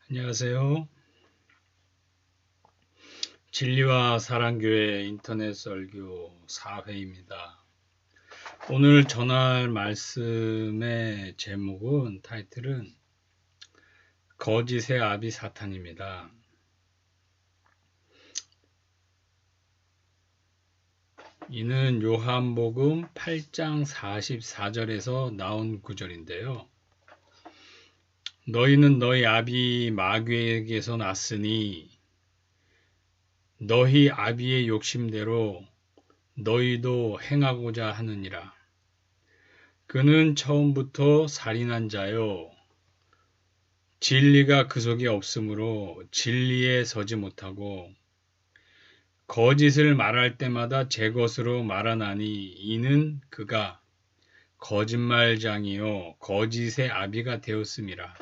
안녕하세요. 진리와 사랑교회 인터넷 설교 4회입니다. 오늘 전할 말씀의 제목은 타이틀은 거짓의 아비 사탄입니다. 이는 요한복음 8장 44절에서 나온 구절인데요. 너희는 너희 아비 마귀에게서 났으니 너희 아비의 욕심대로 너희도 행하고자 하느니라. 그는 처음부터 살인한 자요. 진리가 그 속에 없으므로 진리에 서지 못하고 거짓을 말할 때마다 제 것으로 말하나니 이는 그가 거짓말장이요 거짓의 아비가 되었음이라.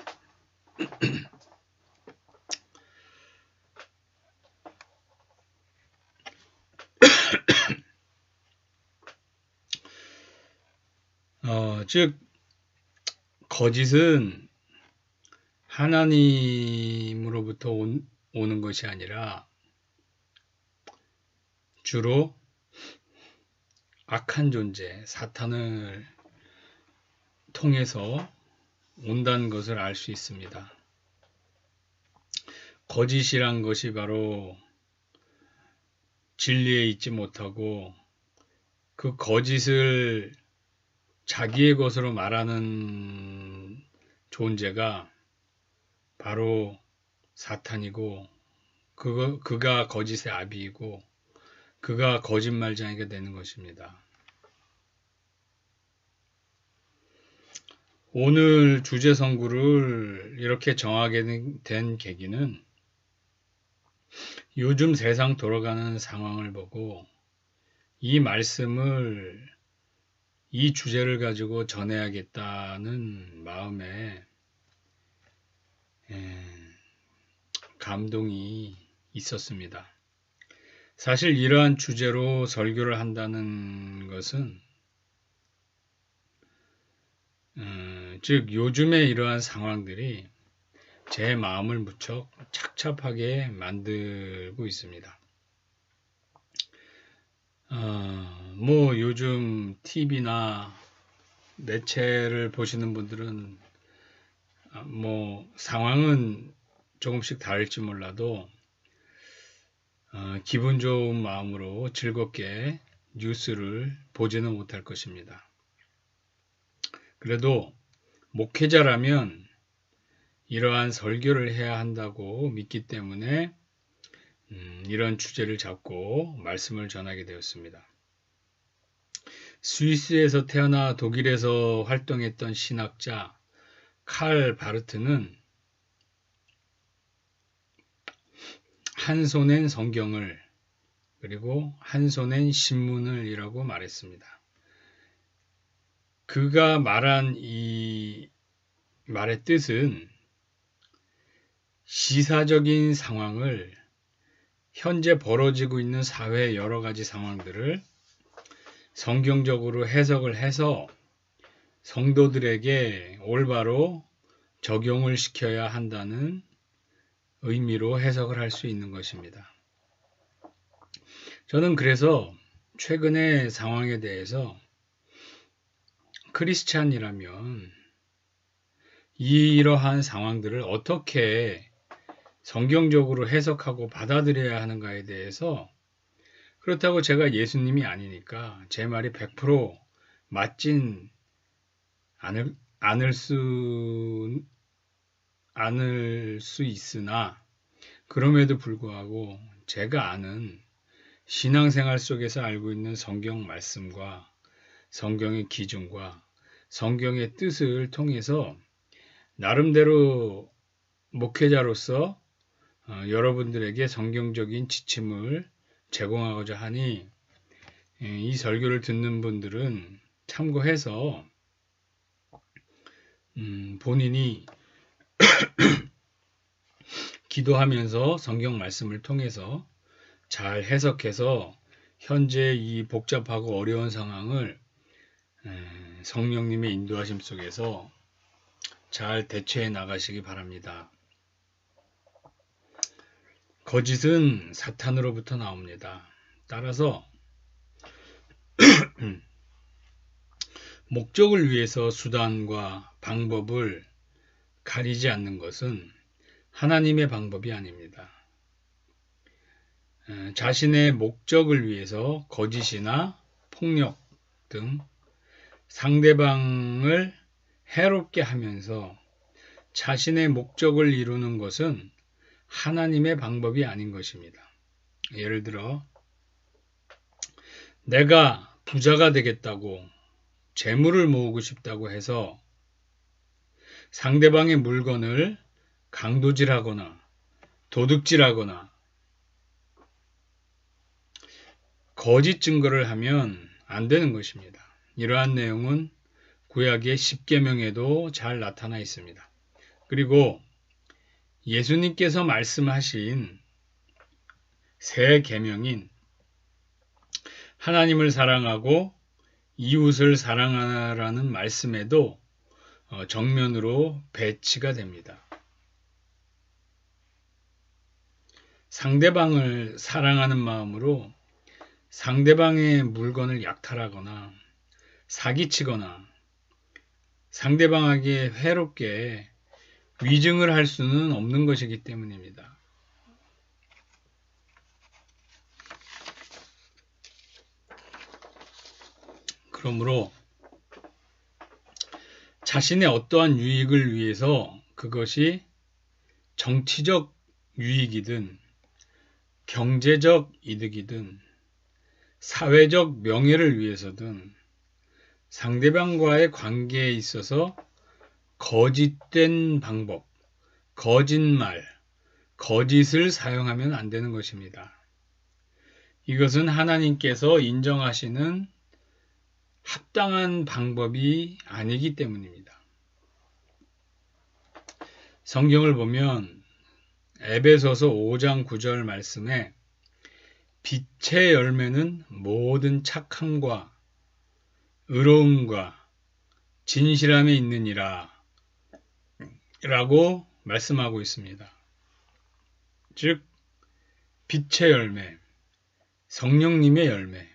즉 거짓은 하나님으로부터 오는 것이 아니라 주로 악한 존재 사탄을 통해서 온다는 것을 알 수 있습니다. 거짓이란 것이 바로 진리에 있지 못하고 그 거짓을 자기의 것으로 말하는 존재가 바로 사탄이고 그가 거짓의 아비이고 그가 거짓말장이가 되는 것입니다. 오늘 주제 선구를 이렇게 정하게 된 계기는 요즘 세상 돌아가는 상황을 보고 이 말씀을 이 주제를 가지고 전해야겠다는 마음에 감동이 있었습니다. 사실 이러한 주제로 설교를 한다는 것은 즉 요즘의 이러한 상황들이 제 마음을 무척 착잡하게 만들고 있습니다. 뭐 요즘 TV나 매체를 보시는 분들은 뭐 상황은 조금씩 다를지 몰라도 기분 좋은 마음으로 즐겁게 뉴스를 보지는 못할 것입니다. 그래도 목회자라면 이러한 설교를 해야 한다고 믿기 때문에 이런 주제를 잡고 말씀을 전하게 되었습니다. 스위스에서 태어나 독일에서 활동했던 신학자 칼 바르트는 한 손엔 성경을 그리고 한 손엔 신문을 이라고 말했습니다. 그가 말한 이 말의 뜻은 시사적인 상황을 현재 벌어지고 있는 사회의 여러 가지 상황들을 성경적으로 해석을 해서 성도들에게 올바로 적용을 시켜야 한다는 의미로 해석을 할 수 있는 것입니다. 저는 그래서 최근의 상황에 대해서 크리스찬이라면 이러한 상황들을 어떻게 성경적으로 해석하고 받아들여야 하는가에 대해서 그렇다고 제가 예수님이 아니니까 제 말이 100% 맞진 않을 수 있으나 그럼에도 불구하고 제가 아는 신앙생활 속에서 알고 있는 성경 말씀과 성경의 기준과 성경의 뜻을 통해서 나름대로 목회자로서 여러분들에게 성경적인 지침을 제공하고자 하니 이 설교를 듣는 분들은 참고해서 본인이 기도하면서 성경 말씀을 통해서 잘 해석해서 현재 이 복잡하고 어려운 상황을 성령님의 인도하심 속에서 잘 대처해 나가시기 바랍니다. 거짓은 사탄으로부터 나옵니다. 따라서 목적을 위해서 수단과 방법을 가리지 않는 것은 하나님의 방법이 아닙니다. 자신의 목적을 위해서 거짓이나 폭력 등 상대방을 해롭게 하면서 자신의 목적을 이루는 것은 하나님의 방법이 아닌 것입니다. 예를 들어 내가 부자가 되겠다고 재물을 모으고 싶다고 해서 상대방의 물건을 강도질하거나 도둑질하거나 거짓 증거를 하면 안 되는 것입니다. 이러한 내용은 구약의 10계명에도 잘 나타나 있습니다. 그리고 예수님께서 말씀하신 새 계명인 하나님을 사랑하고 이웃을 사랑하라는 말씀에도 정면으로 배치가 됩니다. 상대방을 사랑하는 마음으로 상대방의 물건을 약탈하거나 사기치거나 상대방에게 해롭게 위증을 할 수는 없는 것이기 때문입니다. 그러므로 자신의 어떠한 유익을 위해서 그것이 정치적 유익이든 경제적 이득이든 사회적 명예를 위해서든 상대방과의 관계에 있어서 거짓된 방법, 거짓말, 거짓을 사용하면 안 되는 것입니다. 이것은 하나님께서 인정하시는 합당한 방법이 아니기 때문입니다. 성경을 보면 에베소서 5장 9절 말씀에 빛의 열매는 모든 착함과 의로움과 진실함에 있느니라 라고 말씀하고 있습니다. 즉 빛의 열매, 성령님의 열매,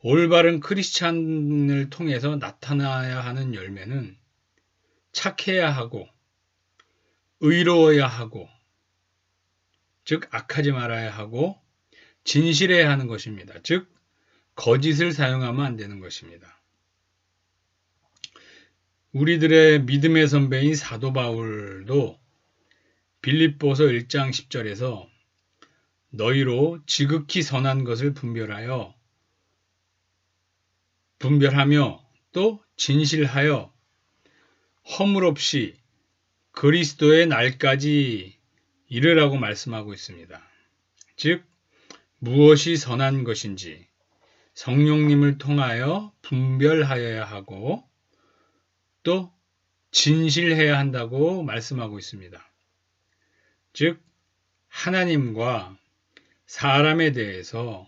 올바른 크리스찬을 통해서 나타나야 하는 열매는 착해야 하고 의로워야 하고 즉 악하지 말아야 하고 진실해야 하는 것입니다. 즉 거짓을 사용하면 안 되는 것입니다. 우리들의 믿음의 선배인 사도 바울도 빌립보서 1장 10절에서 너희로 지극히 선한 것을 분별하며 또 진실하여 허물 없이 그리스도의 날까지 이르라고 말씀하고 있습니다. 즉 무엇이 선한 것인지 성령님을 통하여 분별하여야 하고 또 진실해야 한다고 말씀하고 있습니다. 즉 하나님과 사람에 대해서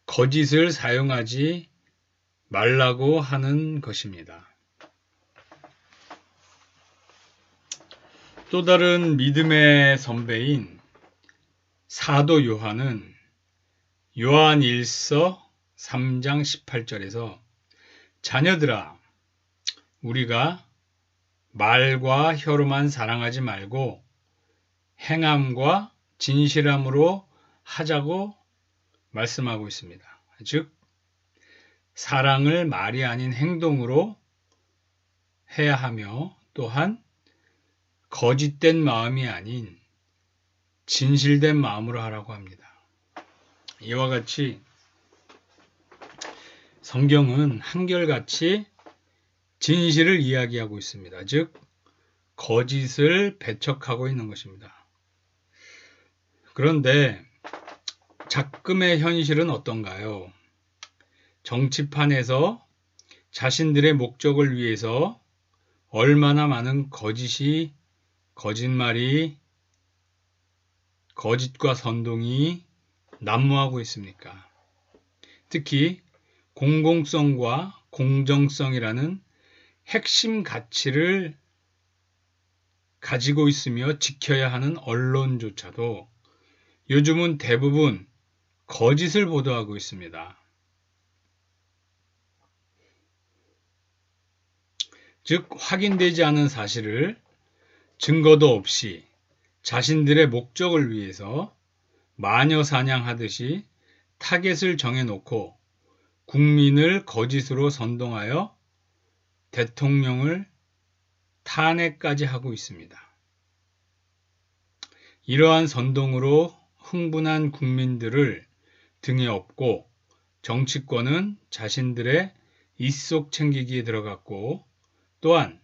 거짓을 사용하지 말라고 하는 것입니다. 또 다른 믿음의 선배인 사도 요한은 요한 1서 3장 18절에서 자녀들아 우리가 말과 혀로만 사랑하지 말고 행함과 진실함으로 하자고 말씀하고 있습니다. 즉 사랑을 말이 아닌 행동으로 해야 하며 또한 거짓된 마음이 아닌 진실된 마음으로 하라고 합니다. 이와 같이 성경은 한결같이 진실을 이야기하고 있습니다. 즉 거짓을 배척하고 있는 것입니다. 그런데 작금의 현실은 어떤가요? 정치판에서 자신들의 목적을 위해서 얼마나 많은 거짓이, 거짓말이, 거짓과 선동이 난무하고 있습니까? 특히 공공성과 공정성이라는 핵심 가치를 가지고 있으며 지켜야 하는 언론조차도 요즘은 대부분 거짓을 보도하고 있습니다. 즉, 확인되지 않은 사실을 증거도 없이 자신들의 목적을 위해서 마녀 사냥하듯이 타겟을 정해놓고 국민을 거짓으로 선동하여 대통령을 탄핵까지 하고 있습니다. 이러한 선동으로 흥분한 국민들을 등에 업고 정치권은 자신들의 입속 챙기기에 들어갔고, 또한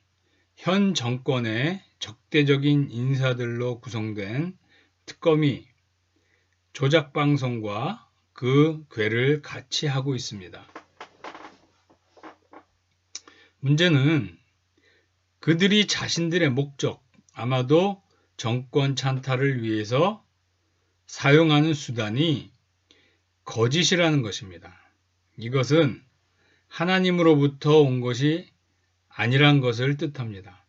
현 정권의 적대적인 인사들로 구성된 특검이 조작방송과 그 궤를 같이 하고 있습니다. 문제는 그들이 자신들의 목적, 아마도 정권 찬탈을 위해서 사용하는 수단이 거짓이라는 것입니다. 이것은 하나님으로부터 온 것이 아니란 것을 뜻합니다.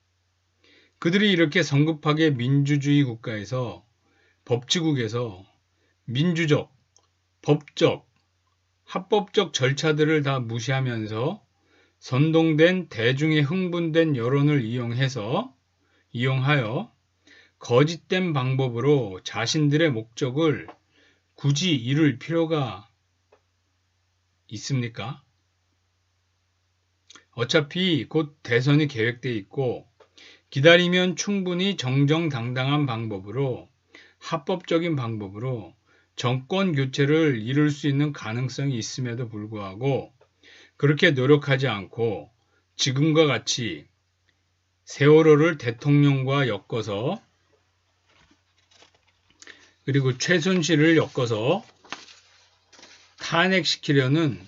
그들이 이렇게 성급하게 민주주의 국가에서, 법치국에서 민주적, 법적, 합법적 절차들을 다 무시하면서 선동된 대중의 흥분된 여론을 이용하여 거짓된 방법으로 자신들의 목적을 굳이 이룰 필요가 있습니까? 어차피 곧 대선이 계획되어 있고 기다리면 충분히 정정당당한 방법으로, 합법적인 방법으로 정권 교체를 이룰 수 있는 가능성이 있음에도 불구하고 그렇게 노력하지 않고 지금과 같이 세월호를 대통령과 엮어서, 그리고 최순실을 엮어서 탄핵시키려는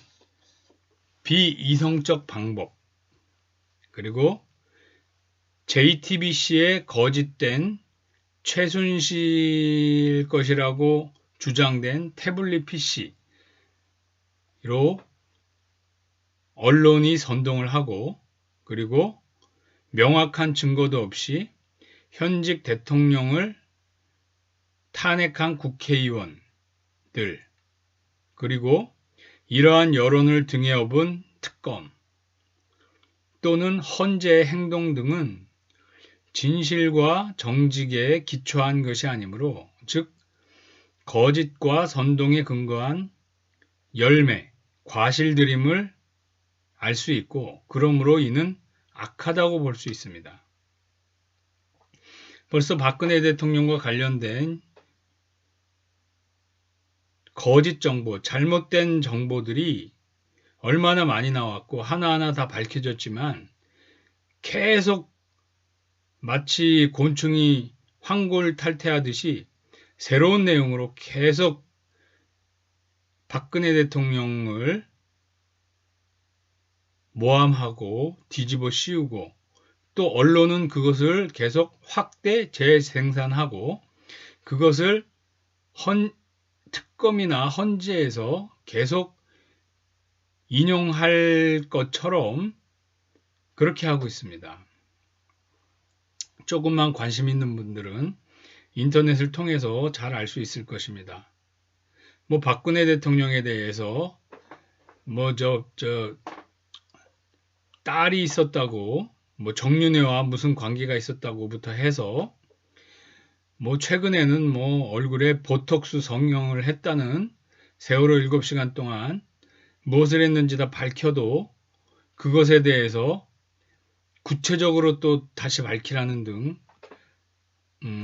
비이성적 방법, 그리고 JTBC의 거짓된 최순실 것이라고 주장된 태블릿 PC로 언론이 선동을 하고, 그리고 명확한 증거도 없이 현직 대통령을 탄핵한 국회의원들, 그리고 이러한 여론을 등에 업은 특검 또는 헌재의 행동 등은 진실과 정직에 기초한 것이 아니므로, 즉 거짓과 선동에 근거한 열매, 과실들임을 알 수 있고, 그러므로 이는 악하다고 볼 수 있습니다. 벌써 박근혜 대통령과 관련된 거짓 정보, 잘못된 정보들이 얼마나 많이 나왔고 하나하나 다 밝혀졌지만 계속 마치 곤충이 황골 탈퇴하듯이 새로운 내용으로 계속 박근혜 대통령을 모함하고 뒤집어 씌우고, 또 언론은 그것을 계속 확대 재생산하고 그것을 특검이나 헌재에서 계속 인용할 것처럼 그렇게 하고 있습니다. 조금만 관심 있는 분들은 인터넷을 통해서 잘 알 수 있을 것입니다. 박근혜 대통령에 대해서 딸이 있었다고, 정윤회와 무슨 관계가 있었다고부터 해서 최근에는 얼굴에 보톡스 성형을 했다는, 세월호 7시간 동안 무엇을 했는지 다 밝혀도 그것에 대해서 구체적으로 또 다시 밝히라는 등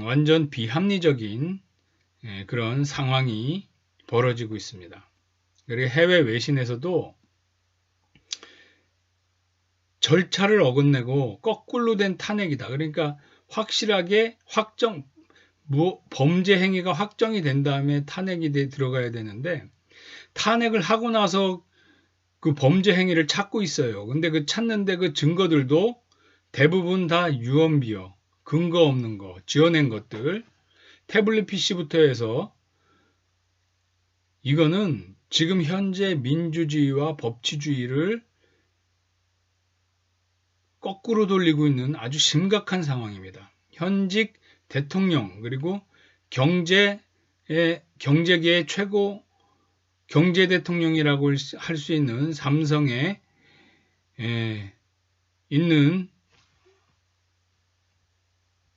완전 비합리적인 그런 상황이 벌어지고 있습니다. 그리고 해외 외신에서도 절차를 어긋내고 거꾸로 된 탄핵이다. 그러니까 확실하게 범죄 행위가 확정이 된 다음에 탄핵이 들어가야 되는데, 탄핵을 하고 나서 그 범죄 행위를 찾고 있어요. 근데 찾는데 그 증거들도 대부분 다 유언비어, 근거 없는 거, 지어낸 것들, 태블릿 PC부터 해서, 이거는 지금 현재 민주주의와 법치주의를 거꾸로 돌리고 있는 아주 심각한 상황입니다. 현직 대통령, 그리고 경제 경제계의 최고 경제 대통령이라고 할 수 있는 삼성에 있는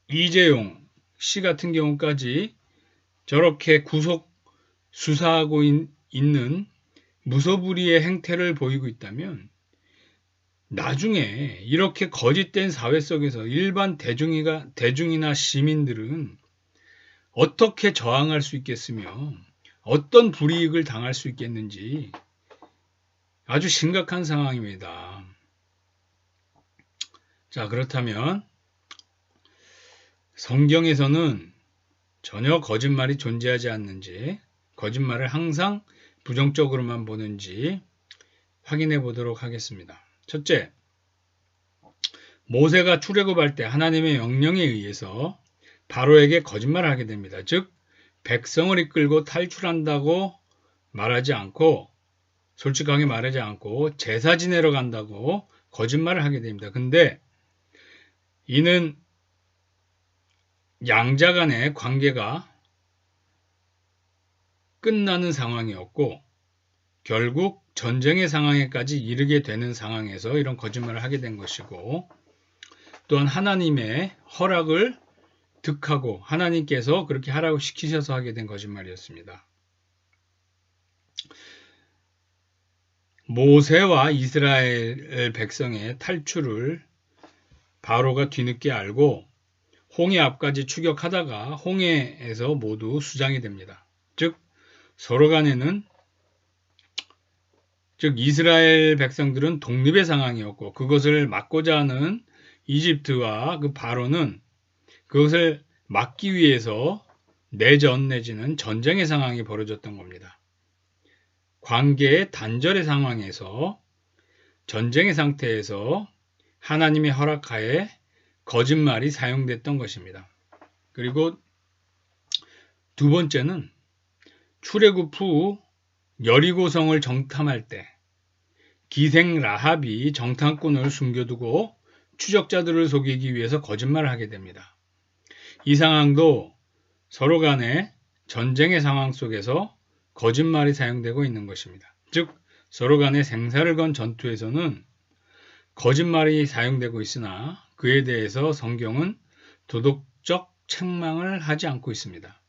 이재용 씨 같은 경우까지 저렇게 구속 수사하고 있는 무소불위의 행태를 보이고 있다면 나중에 이렇게 거짓된 사회 속에서 일반 대중이나 시민들은 어떻게 저항할 수 있겠으며 어떤 불이익을 당할 수 있겠는지 아주 심각한 상황입니다. 자, 그렇다면 성경에서는 전혀 거짓말이 존재하지 않는지, 거짓말을 항상 부정적으로만 보는지 확인해 보도록 하겠습니다. 첫째, 모세가 출애굽할 때 하나님의 명령에 의해서 바로에게 거짓말을 하게 됩니다. 즉, 백성을 이끌고 탈출한다고 말하지 않고, 솔직하게 말하지 않고 제사 지내러 간다고 거짓말을 하게 됩니다. 근데 이는 양자 간의 관계가 끝나는 상황이었고 결국 전쟁의 상황에까지 이르게 되는 상황에서 이런 거짓말을 하게 된 것이고, 또한 하나님의 허락을 득하고 하나님께서 그렇게 하라고 시키셔서 하게 된 거짓말이었습니다. 모세와 이스라엘 백성의 탈출을 바로가 뒤늦게 알고 홍해 앞까지 추격하다가 홍해에서 모두 수장이 됩니다. 즉 이스라엘 백성들은 독립의 상황이었고 그것을 막고자 하는 이집트와 그 바로는 그것을 막기 위해서 내전 내지는 전쟁의 상황이 벌어졌던 겁니다. 관계의 단절의 상황에서 전쟁의 상태에서 하나님의 허락하에 거짓말이 사용됐던 것입니다. 그리고 두 번째는 출애굽 후 여리고성을 정탐할 때 기생 라합이 정탐꾼을 숨겨두고 추적자들을 속이기 위해서 거짓말을 하게 됩니다. 이 상황도 서로 간의 전쟁의 상황 속에서 거짓말이 사용되고 있는 것입니다. 즉 서로 간의 생사를 건 전투에서는 거짓말이 사용되고 있으나 그에 대해서 성경은 도덕적 책망을 하지 않고 있습니다.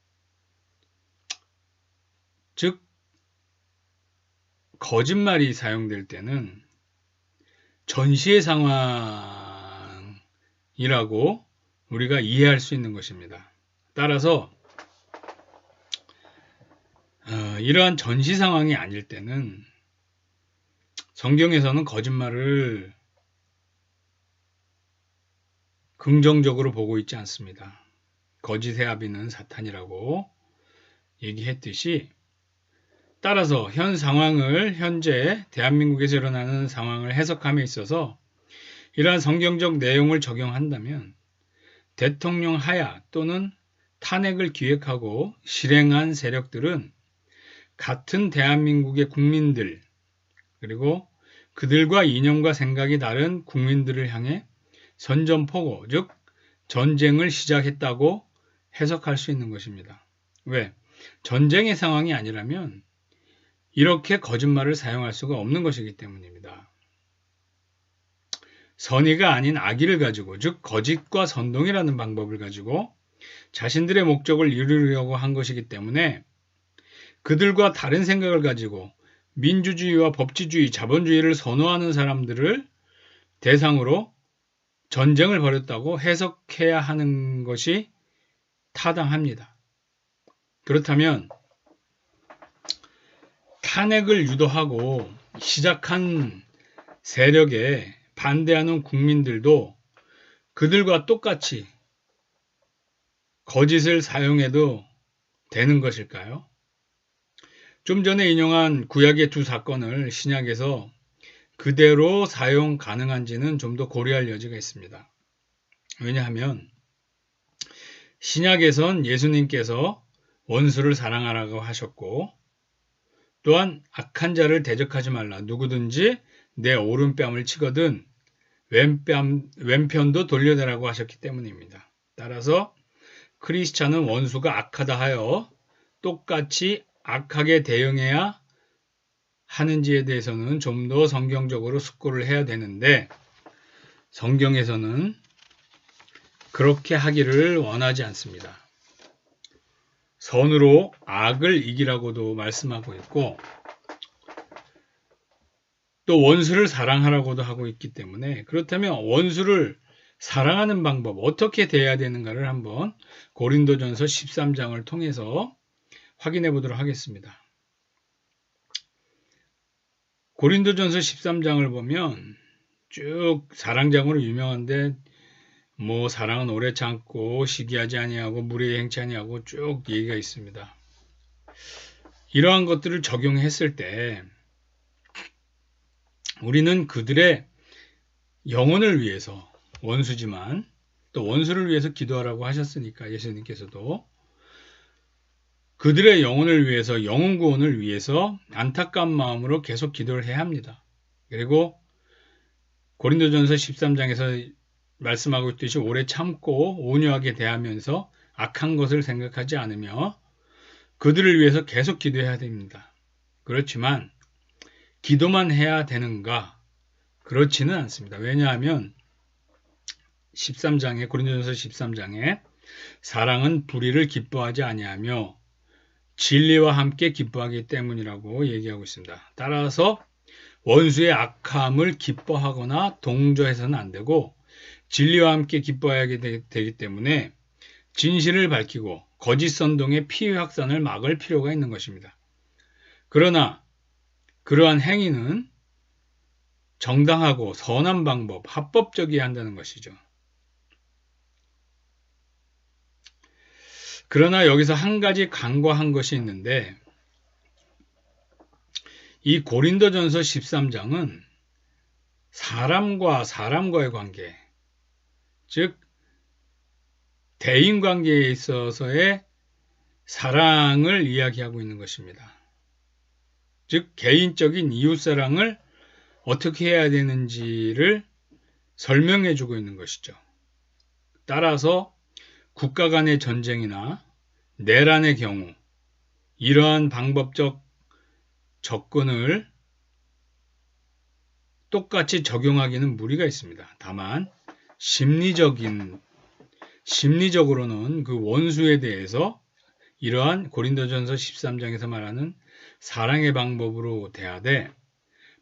즉 거짓말이 사용될 때는 전시의 상황이라고 우리가 이해할 수 있는 것입니다. 따라서 이러한 전시 상황이 아닐 때는 성경에서는 거짓말을 긍정적으로 보고 있지 않습니다. 거짓의 아비는 사탄이라고 얘기했듯이, 따라서 현재 대한민국에서 일어나는 상황을 해석함에 있어서 이러한 성경적 내용을 적용한다면 대통령 하야 또는 탄핵을 기획하고 실행한 세력들은 같은 대한민국의 국민들, 그리고 그들과 이념과 생각이 다른 국민들을 향해 선전포고, 즉 전쟁을 시작했다고 해석할 수 있는 것입니다. 왜? 전쟁의 상황이 아니라면 이렇게 거짓말을 사용할 수가 없는 것이기 때문입니다. 선의가 아닌 악의를 가지고, 즉 거짓과 선동이라는 방법을 가지고 자신들의 목적을 이루려고 한 것이기 때문에 그들과 다른 생각을 가지고 민주주의와 법치주의, 자본주의를 선호하는 사람들을 대상으로 전쟁을 벌였다고 해석해야 하는 것이 타당합니다. 그렇다면 탄핵을 유도하고 시작한 세력에 반대하는 국민들도 그들과 똑같이 거짓을 사용해도 되는 것일까요? 좀 전에 인용한 구약의 두 사건을 신약에서 그대로 사용 가능한지는 좀 더 고려할 여지가 있습니다. 왜냐하면 신약에선 예수님께서 원수를 사랑하라고 하셨고, 또한 악한 자를 대적하지 말라, 누구든지 내 오른뺨을 치거든 왼편도 돌려내라고 하셨기 때문입니다. 따라서 크리스찬은 원수가 악하다 하여 똑같이 악하게 대응해야 하는지에 대해서는 좀 더 성경적으로 숙고를 해야 되는데 성경에서는 그렇게 하기를 원하지 않습니다. 선으로 악을 이기라고도 말씀하고 있고 또 원수를 사랑하라고도 하고 있기 때문에 그렇다면 원수를 사랑하는 방법 어떻게 대해야 되는가를 한번 고린도전서 13장을 통해서 확인해 보도록 하겠습니다. 고린도전서 13장을 보면 쭉 사랑장으로 유명한데 뭐 사랑은 오래 참고 시기하지 아니하고 무례히 행치 아니하고 쭉 얘기가 있습니다. 이러한 것들을 적용했을 때 우리는 그들의 영혼을 위해서 원수지만 또 원수를 위해서 기도하라고 하셨으니까 예수님께서도 그들의 영혼을 위해서 영혼 구원을 위해서 안타까운 마음으로 계속 기도를 해야 합니다. 그리고 고린도전서 13장에서 말씀하고 있듯이 오래 참고 온유하게 대하면서 악한 것을 생각하지 않으며 그들을 위해서 계속 기도해야 됩니다. 그렇지만 기도만 해야 되는가? 그렇지는 않습니다. 왜냐하면 13장에 고린도전서 13장에 사랑은 불의를 기뻐하지 아니하며 진리와 함께 기뻐하기 때문이라고 얘기하고 있습니다. 따라서 원수의 악함을 기뻐하거나 동조해서는 안 되고 진리와 함께 기뻐하게 되기 때문에 진실을 밝히고 거짓 선동의 피해 확산을 막을 필요가 있는 것입니다. 그러나 그러한 행위는 정당하고 선한 방법, 합법적이어야 한다는 것이죠. 그러나 여기서 한 가지 간과한 것이 있는데 이 고린도전서 13장은 사람과 사람과의 관계, 즉 대인관계에 있어서의 사랑을 이야기하고 있는 것입니다. 즉 개인적인 이웃사랑을 어떻게 해야 되는지를 설명해 주고 있는 것이죠. 따라서 국가 간의 전쟁이나 내란의 경우 이러한 방법적 접근을 똑같이 적용하기는 무리가 있습니다. 다만 심리적으로는 그 원수에 대해서 이러한 고린도전서 13장에서 말하는 사랑의 방법으로 대하되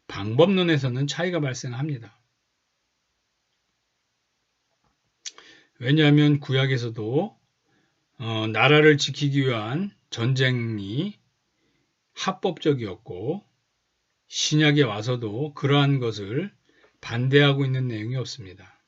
방법론에서는 차이가 발생합니다. 왜냐하면 구약에서도 나라를 지키기 위한 전쟁이 합법적이었고 신약에 와서도 그러한 것을 반대하고 있는 내용이 없습니다.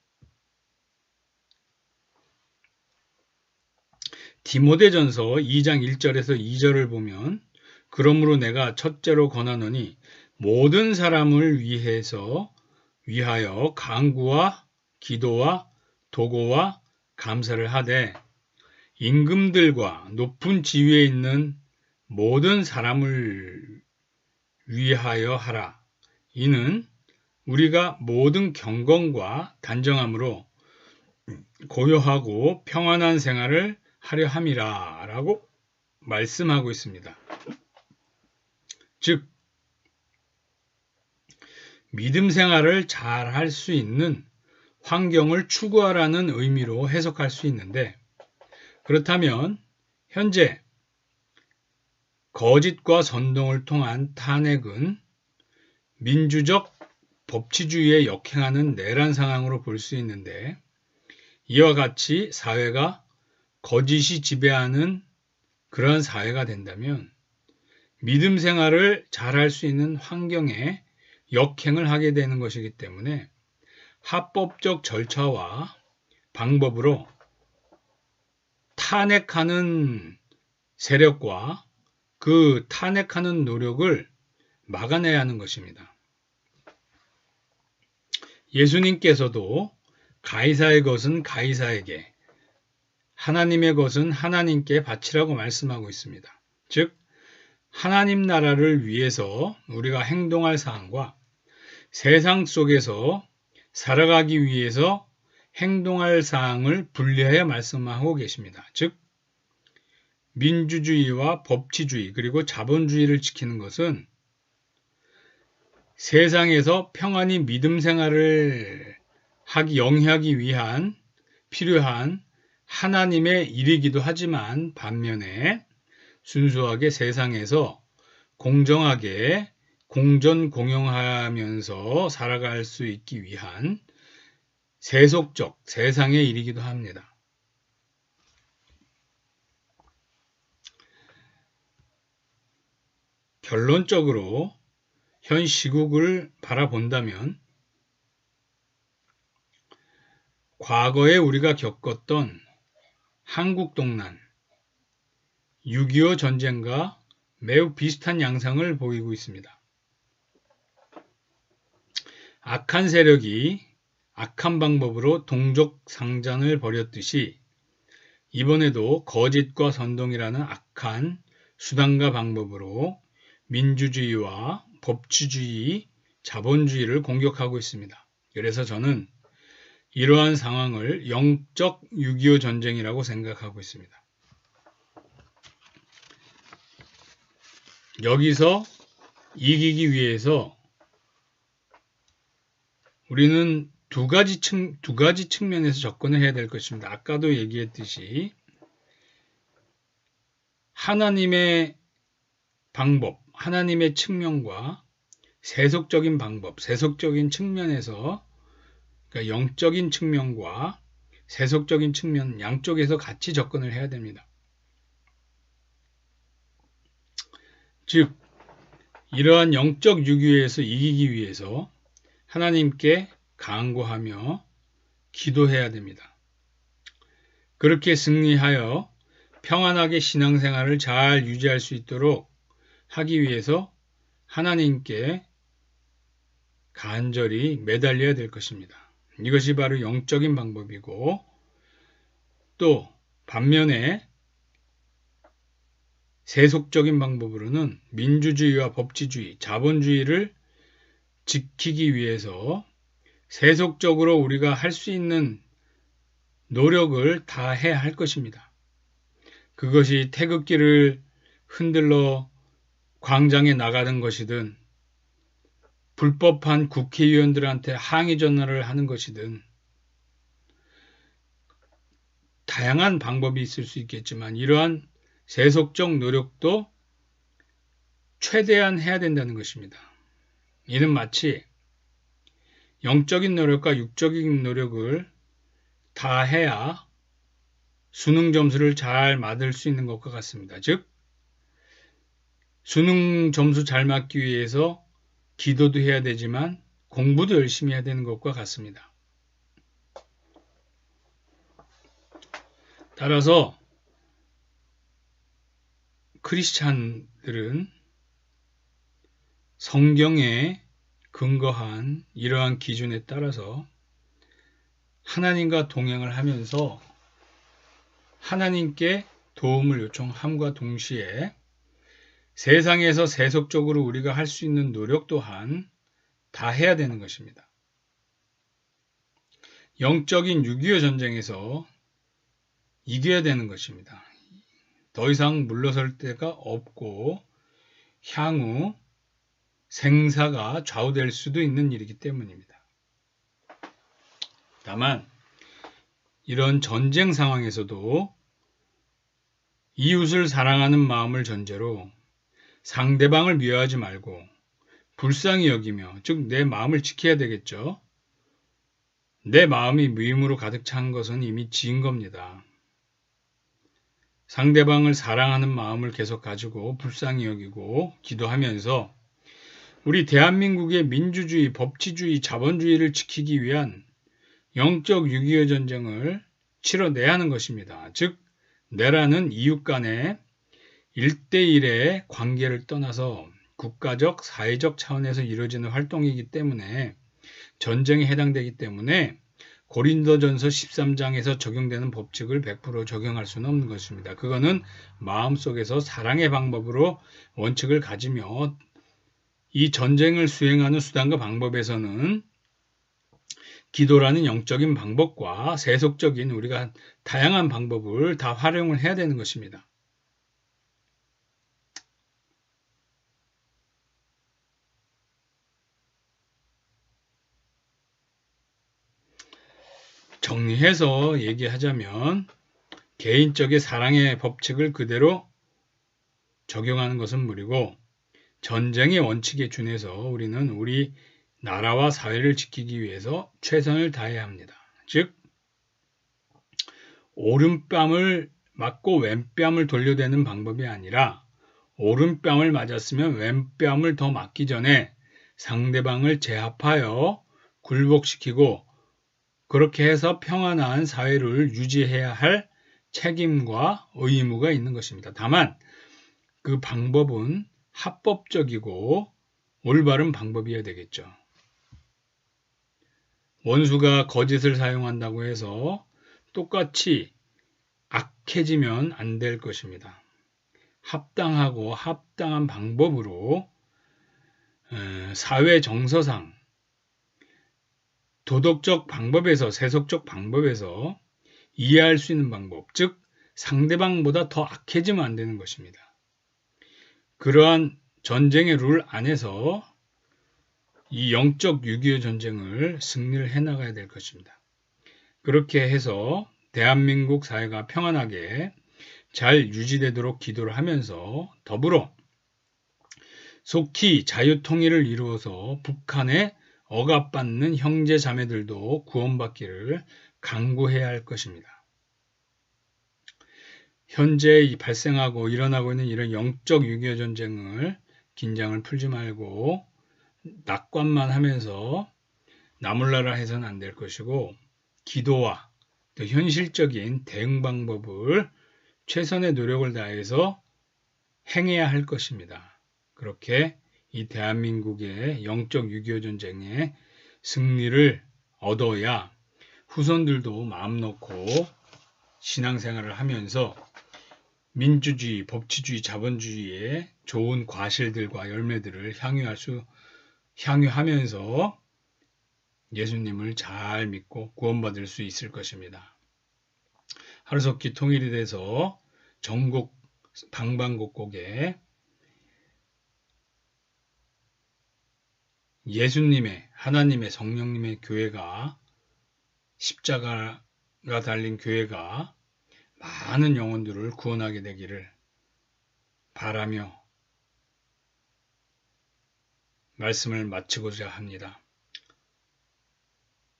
디모데전서 2장 1절에서 2절을 보면 그러므로 내가 첫째로 권하노니 모든 사람을 위하여 간구와 기도와 도고와 감사를 하되 임금들과 높은 지위에 있는 모든 사람을 위하여 하라. 이는 우리가 모든 경건과 단정함으로 고요하고 평안한 생활을 하려 함이라 라고 말씀하고 있습니다. 즉 믿음 생활을 잘 할 수 있는 환경을 추구하라는 의미로 해석할 수 있는데 그렇다면 현재 거짓과 선동을 통한 탄핵은 민주적 법치주의에 역행하는 내란 상황으로 볼 수 있는데 이와 같이 사회가 거짓이 지배하는 그러한 사회가 된다면 믿음 생활을 잘 할 수 있는 환경에 역행을 하게 되는 것이기 때문에 합법적 절차와 방법으로 탄핵하는 세력과 그 탄핵하는 노력을 막아내야 하는 것입니다. 예수님께서도 가이사의 것은 가이사에게, 하나님의 것은 하나님께 바치라고 말씀하고 있습니다. 즉 하나님 나라를 위해서 우리가 행동할 사항과 세상 속에서 살아가기 위해서 행동할 사항을 분리하여 말씀하고 계십니다. 즉 민주주의와 법치주의 그리고 자본주의를 지키는 것은 세상에서 평안히 믿음 생활을 영위하기 위한 필요한 하나님의 일이기도 하지만 반면에 순수하게 세상에서 공정하게 공존공영하면서 살아갈 수 있기 위한 세속적 세상의 일이기도 합니다. 결론적으로 현 시국을 바라본다면 과거에 우리가 겪었던 한국동란, 6.25 전쟁과 매우 비슷한 양상을 보이고 있습니다. 악한 세력이 악한 방법으로 동족상잔을 벌였듯이 이번에도 거짓과 선동이라는 악한 수단과 방법으로 민주주의와 법치주의, 자본주의를 공격하고 있습니다. 그래서 저는 이러한 상황을 영적 6.25 전쟁이라고 생각하고 있습니다. 여기서 이기기 위해서 우리는 두 가지 측면에서 접근을 해야 될 것입니다. 아까도 얘기했듯이 하나님의 방법, 하나님의 측면과 세속적인 방법, 세속적인 측면에서 그러니까 영적인 측면과 세속적인 측면 양쪽에서 같이 접근을 해야 됩니다. 즉 이러한 영적 6.25에서 이기기 위해서 하나님께 간구하며 기도해야 됩니다. 그렇게 승리하여 평안하게 신앙생활을 잘 유지할 수 있도록 하기 위해서 하나님께 간절히 매달려야 될 것입니다. 이것이 바로 영적인 방법이고 또 반면에 세속적인 방법으로는 민주주의와 법치주의, 자본주의를 지키기 위해서 세속적으로 우리가 할 수 있는 노력을 다 해야 할 것입니다. 그것이 태극기를 흔들러 광장에 나가는 것이든 불법한 국회의원들한테 항의 전화를 하는 것이든 다양한 방법이 있을 수 있겠지만 이러한 세속적 노력도 최대한 해야 된다는 것입니다. 이는 마치 영적인 노력과 육적인 노력을 다 해야 수능 점수를 잘 받을 수 있는 것과 같습니다. 즉 수능 점수 잘 맞기 위해서 기도도 해야 되지만 공부도 열심히 해야 되는 것과 같습니다. 따라서 크리스찬들은 성경에 근거한 이러한 기준에 따라서 하나님과 동행을 하면서 하나님께 도움을 요청함과 동시에 세상에서 세속적으로 우리가 할 수 있는 노력 또한 다 해야 되는 것입니다. 영적인 6.25 전쟁에서 이겨야 되는 것입니다. 더 이상 물러설 데가 없고 향후 생사가 좌우될 수도 있는 일이기 때문입니다. 다만 이런 전쟁 상황에서도 이웃을 사랑하는 마음을 전제로 상대방을 미워하지 말고 불쌍히 여기며 즉 내 마음을 지켜야 되겠죠. 내 마음이 미움으로 가득 찬 것은 이미 지은 겁니다. 상대방을 사랑하는 마음을 계속 가지고 불쌍히 여기고 기도하면서 우리 대한민국의 민주주의, 법치주의, 자본주의를 지키기 위한 영적 6.25 전쟁을 치러내야 하는 것입니다. 즉 내라는 이웃 간의 1대1의 관계를 떠나서 국가적, 사회적 차원에서 이루어지는 활동이기 때문에 전쟁에 해당되기 때문에 고린도전서 13장에서 적용되는 법칙을 100% 적용할 수는 없는 것입니다. 그거는 마음속에서 사랑의 방법으로 원칙을 가지며 이 전쟁을 수행하는 수단과 방법에서는 기도라는 영적인 방법과 세속적인 우리가 다양한 방법을 다 활용을 해야 되는 것입니다. 정리해서 얘기하자면 개인적인 사랑의 법칙을 그대로 적용하는 것은 무리고 전쟁의 원칙에 준해서 우리는 우리 나라와 사회를 지키기 위해서 최선을 다해야 합니다. 즉 오른뺨을 맞고 왼뺨을 돌려대는 방법이 아니라 오른뺨을 맞았으면 왼뺨을 더 맞기 전에 상대방을 제압하여 굴복시키고 그렇게 해서 평안한 사회를 유지해야 할 책임과 의무가 있는 것입니다. 다만 그 방법은 합법적이고 올바른 방법이어야 되겠죠. 원수가 거짓을 사용한다고 해서 똑같이 악해지면 안 될 것입니다. 합당하고 합당한 방법으로 사회 정서상 도덕적 방법에서 세속적 방법에서 이해할 수 있는 방법, 즉 상대방보다 더 악해지면 안 되는 것입니다. 그러한 전쟁의 룰 안에서 이 영적 6.25 전쟁을 승리를 해나가야 될 것입니다. 그렇게 해서 대한민국 사회가 평안하게 잘 유지되도록 기도를 하면서 더불어 속히 자유통일을 이루어서 북한에 억압받는 형제 자매들도 구원받기를 간구해야 할 것입니다. 현재 발생하고 일어나고 있는 이런 영적 6.25 전쟁을 긴장을 풀지 말고 낙관만 하면서 나몰라라 해서는 안 될 것이고 기도와 또 현실적인 대응 방법을 최선의 노력을 다해서 행해야 할 것입니다. 그렇게 이 대한민국의 영적 6.25 전쟁의 승리를 얻어야 후손들도 마음 놓고 신앙생활을 하면서 민주주의, 법치주의, 자본주의의 좋은 과실들과 열매들을 향유하면서 예수님을 잘 믿고 구원받을 수 있을 것입니다. 하루속히 통일이 돼서 전국 방방곡곡에 예수님의 하나님의 성령님의 교회가 십자가가 달린 교회가 많은 영혼들을 구원하게 되기를 바라며 말씀을 마치고자 합니다.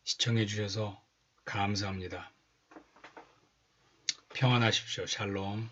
시청해 주셔서 감사합니다. 평안하십시오. 샬롬.